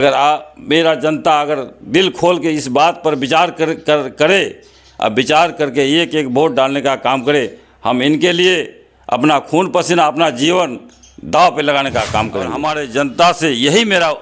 अगर मेरा जनता अगर दिल खोल के इस बात पर विचार करे, अब विचार करके एक एक वोट डालने का काम करे, हम इनके लिए अपना खून पसीना, अपना जीवन दांव पे लगाने का काम करें। हमारे जनता से यही मेरा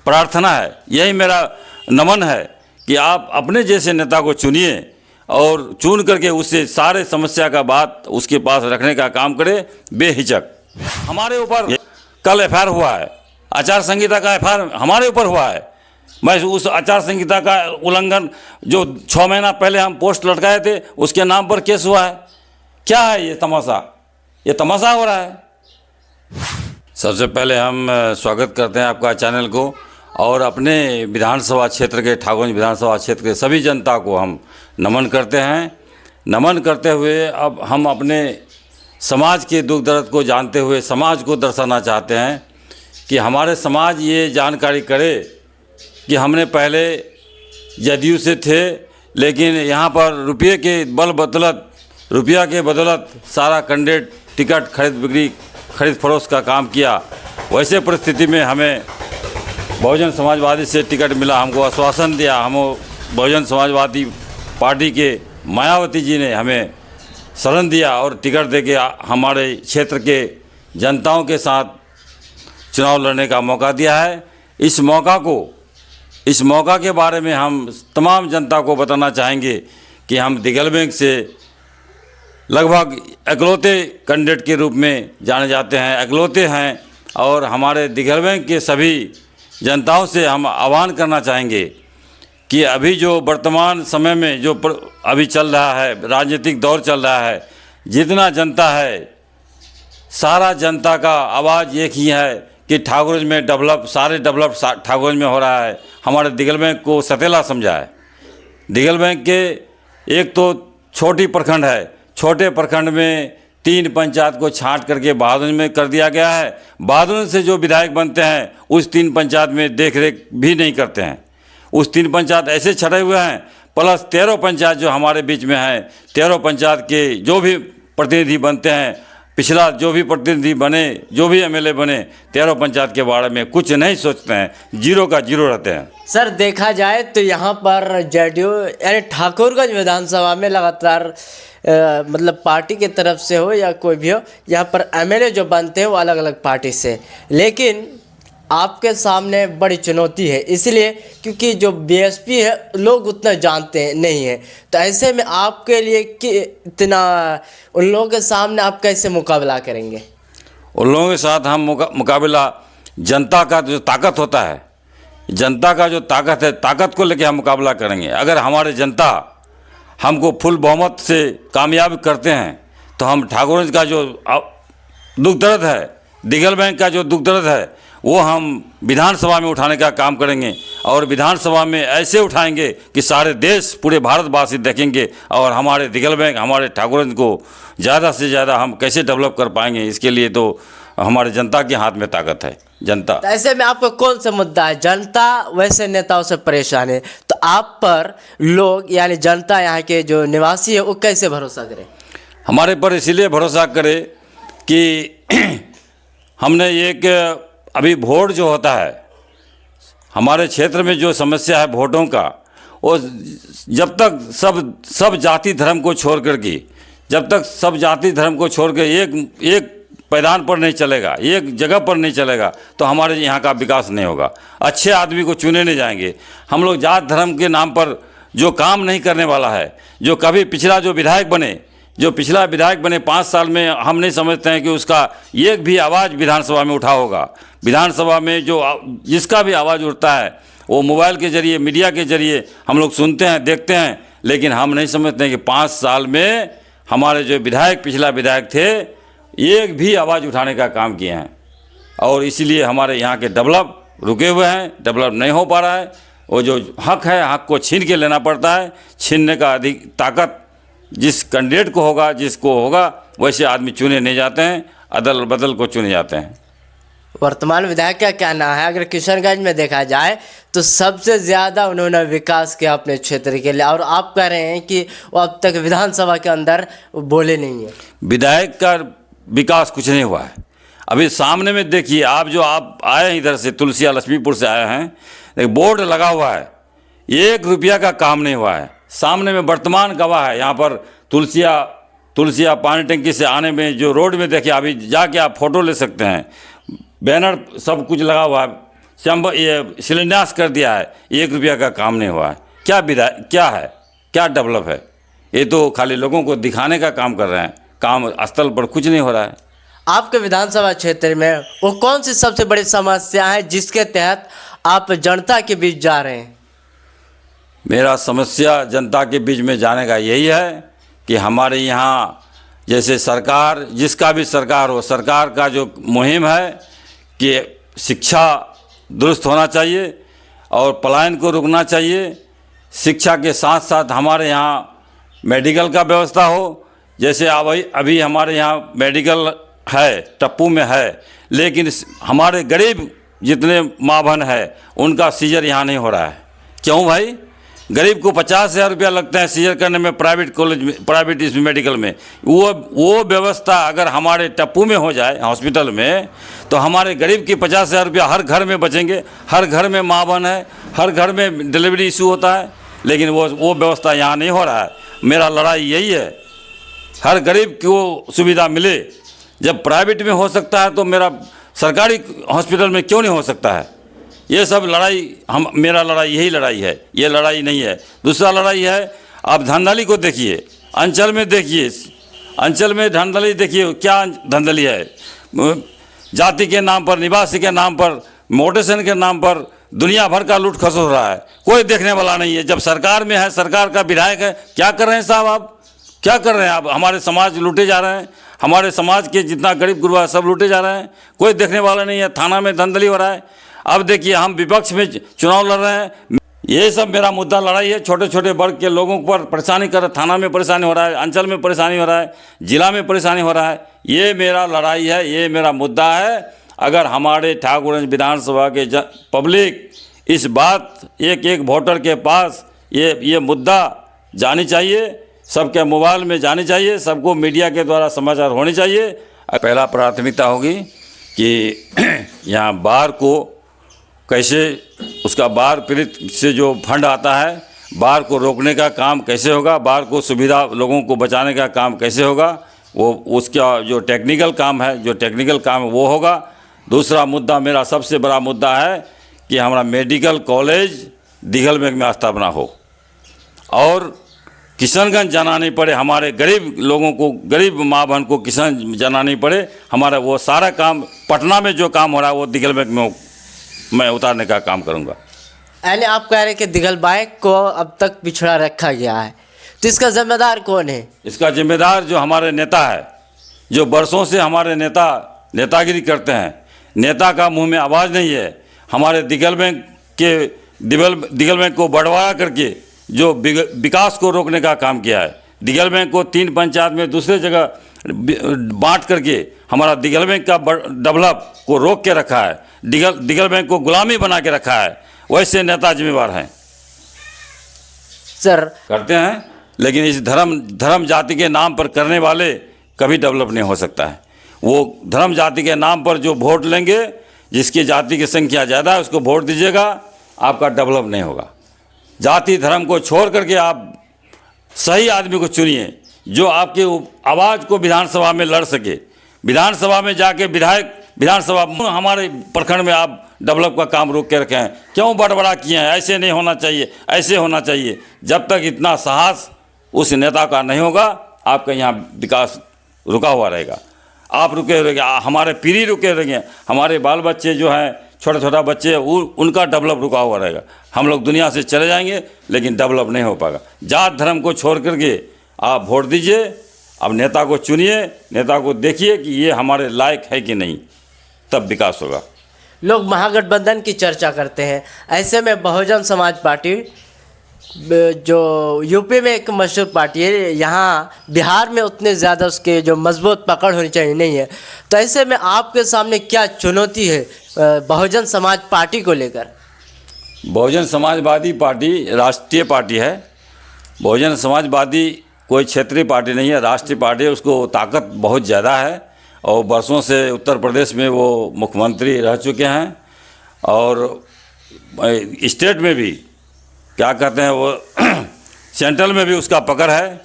प्रार्थना है, यही मेरा नमन है कि आप अपने जैसे नेता को चुनिए और चुन करके उससे सारे समस्या का बात उसके पास रखने का काम करें बेहिचक। हमारे ऊपर कल एफआईआर हुआ है, आचार संहिता का एफआईआर हमारे ऊपर हुआ है। मैं उस आचार संहिता का उल्लंघन जो 6 महीना पहले हम पोस्ट लटकाए थे उसके नाम पर केस हुआ है। क्या है ये तमाशा? ये तमाशा हो रहा है। सबसे पहले हम स्वागत करते हैं आपका चैनल को और अपने विधानसभा क्षेत्र के ठाकुरगंज विधानसभा क्षेत्र के सभी जनता को हम नमन करते हैं। नमन करते हुए अब हम अपने समाज के दुख दर्द को जानते हुए समाज को दर्शाना चाहते हैं कि हमारे समाज ये जानकारी करे कि हमने पहले जदयू से थे, लेकिन यहाँ पर रुपये के रुपया के बदौलत सारा कैंडिडेट टिकट खरीद फरोख्त का काम किया। वैसे परिस्थिति में हमें बहुजन समाजवादी से टिकट मिला, हमको आश्वासन दिया। हम बहुजन समाजवादी पार्टी के मायावती जी ने हमें शरण दिया और टिकट देके हमारे क्षेत्र के जनताओं के साथ चुनाव लड़ने का मौका दिया है। इस मौका के बारे में हम तमाम जनता को बताना चाहेंगे कि हम दिगल बैंक से लगभग इकलौते कैंडिडेट के रूप में जाने जाते हैं, इकलौते हैं। और हमारे दिगल बैंक के सभी जनताओं से हम आह्वान करना चाहेंगे कि अभी जो वर्तमान समय में जो अभी चल रहा है, राजनीतिक दौर चल रहा है, जितना जनता है सारा जनता का आवाज़ एक ही है कि ठाकुरगंज में सारे डेवलप ठाकुरगंज में हो रहा है। हमारे दिगल बैंक को सतेला समझा है। दिगल बैंक के एक तो छोटी प्रखंड है, छोटे प्रखंड में 3 पंचायत को छांट करके बहादुरगंज में कर दिया गया है। बहादुरगंज से जो विधायक बनते हैं उस 3 पंचायत में देख रेख भी नहीं करते हैं। उस 3 पंचायत ऐसे छटे हुए हैं, प्लस 13 पंचायत जो हमारे बीच में हैं, 13 पंचायत के जो भी प्रतिनिधि बनते हैं, पिछला जो भी प्रतिनिधि बने, जो भी एमएलए बने, 13 पंचायत के बारे में कुछ नहीं सोचते हैं, जीरो का जीरो रहते हैं। सर देखा जाए तो यहाँ पर जेडीयू यानी ठाकुरगंज विधानसभा में लगातार मतलब पार्टी की तरफ से हो या कोई भी हो, यहाँ पर एमएलए जो बनते हैं वो अलग अलग पार्टी से, लेकिन आपके सामने बड़ी चुनौती है इसलिए क्योंकि जो बीएसपी है लोग उतना जानते नहीं हैं। तो ऐसे में आपके लिए कि इतना उन लोगों के सामने आप कैसे मुकाबला करेंगे? उन लोगों के साथ हम मुकाबला जनता का जो ताकत होता है, जनता का जो ताकत है, ताकत को लेकर हम मुकाबला करेंगे। अगर हमारे जनता हमको फुल बहुमत से कामयाब करते हैं तो हम ठाकुरगंज का जो दुख दर्द है, दिगल बैंक का जो दुख दर्द है, वो हम विधानसभा में उठाने का काम करेंगे और विधानसभा में ऐसे उठाएंगे कि सारे देश, पूरे भारतवासी देखेंगे और हमारे दिगल बैंक, हमारे ठाकुरगंज को ज़्यादा से ज़्यादा हम कैसे डेवलप कर पाएंगे, इसके लिए तो हमारे जनता के हाथ में ताकत है। जनता तो ऐसे में आपको कौन सा मुद्दा है? जनता वैसे नेताओं से परेशान है, तो आप पर लोग यानी जनता यहाँ के जो निवासी है वो कैसे भरोसा करें? हमारे पर इसीलिए भरोसा करे कि हमने एक अभी वोट जो होता है, हमारे क्षेत्र में जो समस्या है वोटों का, वो जब तक सब जाति धर्म को छोड़ करके, जब तक सब जाति धर्म को छोड़ के एक पैदान पर नहीं चलेगा, एक जगह पर नहीं चलेगा, तो हमारे यहाँ का विकास नहीं होगा। अच्छे आदमी को चुने नहीं जाएंगे। हम लोग जात धर्म के नाम पर जो काम नहीं करने वाला है, जो कभी पिछला जो विधायक बने 5 साल में, हम नहीं समझते हैं कि उसका एक भी आवाज़ विधानसभा में उठा होगा। विधानसभा में जो जिसका भी आवाज़ उठता है वो मोबाइल के जरिए, मीडिया के जरिए हम लोग सुनते हैं, देखते हैं, लेकिन हम नहीं समझते हैं कि 5 साल में हमारे जो पिछला विधायक थे एक भी आवाज़ उठाने का काम किए हैं। और इसीलिए हमारे यहाँ के डेवलप रुके हुए हैं, डेवलप नहीं हो पा रहा है। वो जो हक है, हक को छीन के लेना पड़ता है। छीनने का अधिक ताकत जिस कैंडिडेट को होगा, जिसको होगा, वैसे आदमी चुने नहीं जाते हैं, अदल बदल को चुने जाते हैं। वर्तमान विधायक का क्या नाम है? अगर किशनगंज में देखा जाए तो सबसे ज़्यादा उन्होंने विकास किया अपने क्षेत्र के लिए, और आप कह रहे हैं कि वो अब तक विधानसभा के अंदर बोले नहीं है। विधायक का विकास कुछ नहीं हुआ है। अभी सामने में देखिए, आप आए हैं इधर से, तुलसिया लक्ष्मीपुर से आए हैं, लेकिन बोर्ड लगा हुआ है, 1 रुपया का काम नहीं हुआ है। सामने में वर्तमान गवाह है, यहाँ पर तुलसिया पानी टंकी से आने में जो रोड में देखिए, अभी जाके आप फोटो ले सकते हैं, बैनर सब कुछ लगा हुआ है, ये शिलान्यास कर दिया है, 1 रुपया का काम नहीं हुआ है। क्या है, क्या डेवलप है? ये तो खाली लोगों को दिखाने का काम कर रहे हैं, काम स्थल पर कुछ नहीं हो रहा है। आपके विधानसभा क्षेत्र में वो कौन सी सबसे बड़ी समस्या है जिसके तहत आप जनता के बीच जा रहे हैं? मेरा समस्या जनता के बीच में जाने का यही है कि हमारे यहाँ जैसे सरकार, जिसका भी सरकार हो, सरकार का जो मुहिम है कि शिक्षा दुरुस्त होना चाहिए और पलायन को रुकना चाहिए। शिक्षा के साथ साथ हमारे यहाँ मेडिकल का व्यवस्था हो। जैसे अभी हमारे यहाँ मेडिकल है, टप्पू में है, लेकिन हमारे गरीब जितने माँ बहन है उनका सीजर यहाँ नहीं हो रहा है। क्यों भाई? गरीब को 50,000 रुपया लगता है सीजर करने में, प्राइवेट कॉलेज में, प्राइवेट इस मेडिकल में। वो व्यवस्था अगर हमारे टप्पू में हो जाए हॉस्पिटल में, तो हमारे गरीब की 50,000 रुपया हर घर में बचेंगे। हर घर में माँ बहन है, हर घर में डिलीवरी इशू होता है, लेकिन वो व्यवस्था यहाँ नहीं हो रहा है। मेरा लड़ाई यही है, हर गरीब को सुविधा मिले। जब प्राइवेट में हो सकता है तो मेरा सरकारी हॉस्पिटल में क्यों नहीं हो सकता है? ये सब मेरा लड़ाई यही लड़ाई है, ये लड़ाई नहीं है। दूसरा लड़ाई है, आप धांधली को देखिए, अंचल में देखिए, अंचल में धांधली देखिए, क्या धांधली है। जाति के नाम पर, निवासी के नाम पर, मोटेशन के नाम पर दुनिया भर का लूट खसोट हो रहा है, कोई देखने वाला नहीं है। जब सरकार में है, सरकार का विधायक है, क्या कर रहे हैं साहब? आप क्या कर रहे हैं? आप हमारे समाज लूटे जा रहे हैं, हमारे समाज के जितना गरीब गुरबा सब लूटे जा रहे हैं, कोई देखने वाला नहीं है। थाना में धांधली हो रहा है। अब देखिए, हम विपक्ष में चुनाव लड़ रहे हैं, ये सब मेरा मुद्दा लड़ाई है। छोटे छोटे वर्ग के लोगों पर परेशानी कर, थाना में परेशानी हो रहा है, अंचल में परेशानी हो रहा है, जिला में परेशानी हो रहा है। ये मेरा लड़ाई है, ये मेरा मुद्दा है। अगर हमारे ठाकुरगंज विधानसभा के पब्लिक इस बात एक वोटर के पास ये मुद्दा जानी चाहिए, सबके मोबाइल में जानी चाहिए, सबको मीडिया के द्वारा समाचार होने चाहिए। पहला प्राथमिकता होगी कि यहाँ बाढ़ को कैसे, उसका बाढ़ पीड़ित से जो फंड आता है, बाढ़ को रोकने का काम कैसे होगा, बाढ़ को सुविधा लोगों को बचाने का काम कैसे होगा, वो उसका जो टेक्निकल काम है वो होगा। दूसरा मुद्दा, मेरा सबसे बड़ा मुद्दा है कि हमारा मेडिकल कॉलेज दिघलबैंक में स्थापना हो और किशनगंज जाना नहीं पड़े। हमारे गरीब लोगों को, गरीब माँ बहन को किशनगंज जाना नहीं पड़े। हमारा वो सारा काम, पटना में जो काम हो रहा है वो दिघलबैंक में मैं उतारने का काम करूँगा। यानी आप कह रहे हैं कि दिघलबैंक को अब तक पिछड़ा रखा गया है, तो इसका जिम्मेदार कौन है? इसका जिम्मेदार जो हमारे नेता है, जो बरसों से हमारे नेतागिरी करते हैं। नेता का मुंह में आवाज़ नहीं है। हमारे दिघलबैंक को बंटवारा करके जो विकास को रोकने का काम किया है, दिघलबैंक को 3 पंचायत में दूसरे जगह बांट करके हमारा दिघलबैंक का डेवलप को रोक के रखा है, दिघलबैंक को गुलामी बना के रखा है। वैसे नेता जिम्मेवार हैं सर, करते हैं, लेकिन इस धर्म जाति के नाम पर करने वाले कभी डेवलप नहीं हो सकता है। वो धर्म जाति के नाम पर जो वोट लेंगे, जिसकी जाति की संख्या ज़्यादा है उसको वोट दीजिएगा, आपका डेवलप नहीं होगा। जाति धर्म को छोड़ करके आप सही आदमी को चुनिए, जो आपकी आवाज़ को विधानसभा में लड़ सके। विधानसभा में जाके विधानसभा हमारे प्रखंड में आप डेवलप का काम रोक के रखे हैं, क्यों बड़बड़ा किए हैं? ऐसे नहीं होना चाहिए, ऐसे होना चाहिए। जब तक इतना साहस उस नेता का नहीं होगा, आपका यहाँ विकास रुका हुआ रहेगा। आप रुके रहेंगे, हमारे पीढ़ी रुके रहेंगे, हमारे बाल बच्चे जो हैं, छोटा बच्चे, उनका डेवलप रुका हुआ रहेगा। हम लोग दुनिया से चले जाएंगे, लेकिन डेवलप नहीं हो पाएगा। जात धर्म को छोड़ करके आप वोट दीजिए। अब नेता को चुनिए, नेता को देखिए कि ये हमारे लायक है कि नहीं, तब विकास होगा। लोग महागठबंधन की चर्चा करते हैं, ऐसे में बहुजन समाज पार्टी जो यूपी में एक मशहूर पार्टी है, यहाँ बिहार में उतने ज़्यादा उसके जो मजबूत पकड़ होनी चाहिए नहीं है, तो ऐसे में आपके सामने क्या चुनौती है बहुजन समाज पार्टी को लेकर? बहुजन समाजवादी पार्टी राष्ट्रीय पार्टी है। बहुजन समाजवादी कोई क्षेत्रीय पार्टी नहीं है, राष्ट्रीय पार्टी है। उसको ताकत बहुत ज़्यादा है और बरसों से उत्तर प्रदेश में वो मुख्यमंत्री रह चुके हैं और स्टेट में भी क्या कहते हैं वो सेंट्रल में भी उसका पकड़ है।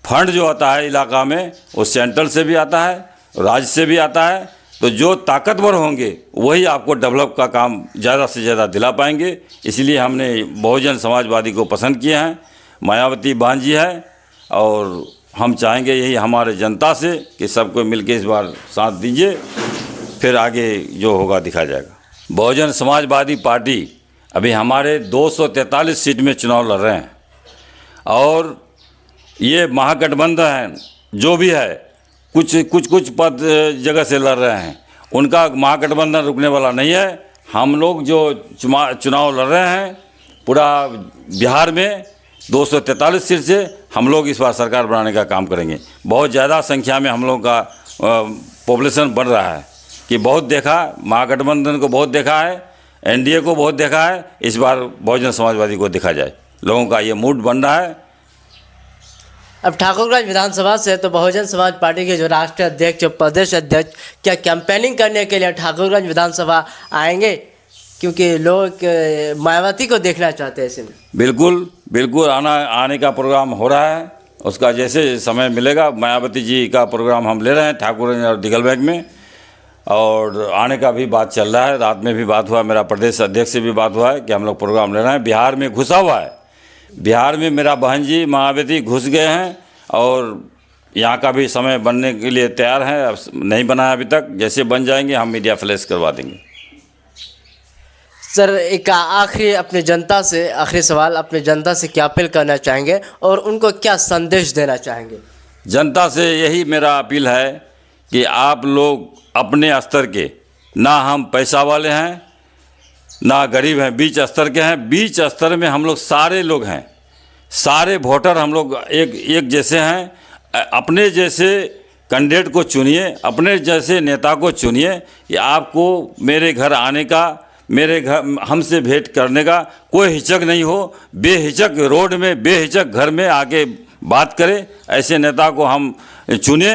फंड जो आता है इलाका में वो सेंट्रल से भी आता है, राज्य से भी आता है। तो जो ताकतवर होंगे वही आपको डेवलप का काम ज़्यादा से ज़्यादा दिला पाएंगे। इसलिए हमने बहुजन समाजवादी को पसंद किए हैं। मायावती बहन जी है और हम चाहेंगे यही हमारे जनता से कि सबको मिलकर इस बार साथ दीजिए, फिर आगे जो होगा दिखा जाएगा। बहुजन समाजवादी पार्टी अभी हमारे 243 सीट में चुनाव लड़ रहे हैं और ये महागठबंधन जो भी है कुछ पद जगह से लड़ रहे हैं, उनका महागठबंधन रुकने वाला नहीं है। हम लोग जो चुनाव लड़ रहे हैं पूरा बिहार में 243 सीट से हम लोग इस बार सरकार बनाने का काम करेंगे। बहुत ज़्यादा संख्या में हम लोग का पॉपुलेशन बढ़ रहा है कि बहुत देखा, महागठबंधन को बहुत देखा है, एनडीए को बहुत देखा है। इस बार बहुजन समाजवादी को देखा जाए, लोगों का ये मूड बन रहा है। अब ठाकुरगंज विधानसभा से तो बहुजन समाज पार्टी के जो राष्ट्रीय अध्यक्ष और प्रदेश अध्यक्ष क्या कैंपेनिंग करने के लिए ठाकुरगंज विधानसभा आएंगे, क्योंकि लोग मायावती को देखना चाहते हैं इसमें? बिल्कुल आने का प्रोग्राम हो रहा है। उसका जैसे समय मिलेगा मायावती जी का प्रोग्राम हम ले रहे हैं ठाकुरगंज और दिगलबैग में, और आने का भी बात चल रहा है। रात में भी बात हुआ, मेरा प्रदेश अध्यक्ष से भी बात हुआ है कि हम लोग प्रोग्राम ले रहे हैं। बिहार में घुसा हुआ है, बिहार में मेरा बहन जी मायावती घुस गए हैं और यहाँ का भी समय बनने के लिए तैयार है। अब नहीं बना है अभी तक, जैसे बन जाएंगे हम मीडिया फ्लैश करवा देंगे। सर, एक आखिरी अपने जनता से आखिरी सवाल, अपने जनता से क्या अपील करना चाहेंगे और उनको क्या संदेश देना चाहेंगे? जनता से यही मेरा अपील है कि आप लोग अपने स्तर के, ना हम पैसा वाले हैं ना गरीब हैं, बीच स्तर के हैं। बीच स्तर में हम लोग सारे लोग हैं, सारे वोटर हम लोग एक जैसे हैं। अपने जैसे कैंडिडेट को चुनिए, अपने जैसे नेता को चुनिए कि आपको मेरे घर आने का, मेरे घर हमसे भेंट करने का कोई हिचक नहीं हो। बेहिचक रोड में, बेहिचक घर में आके बात करें, ऐसे नेता को हम चुने।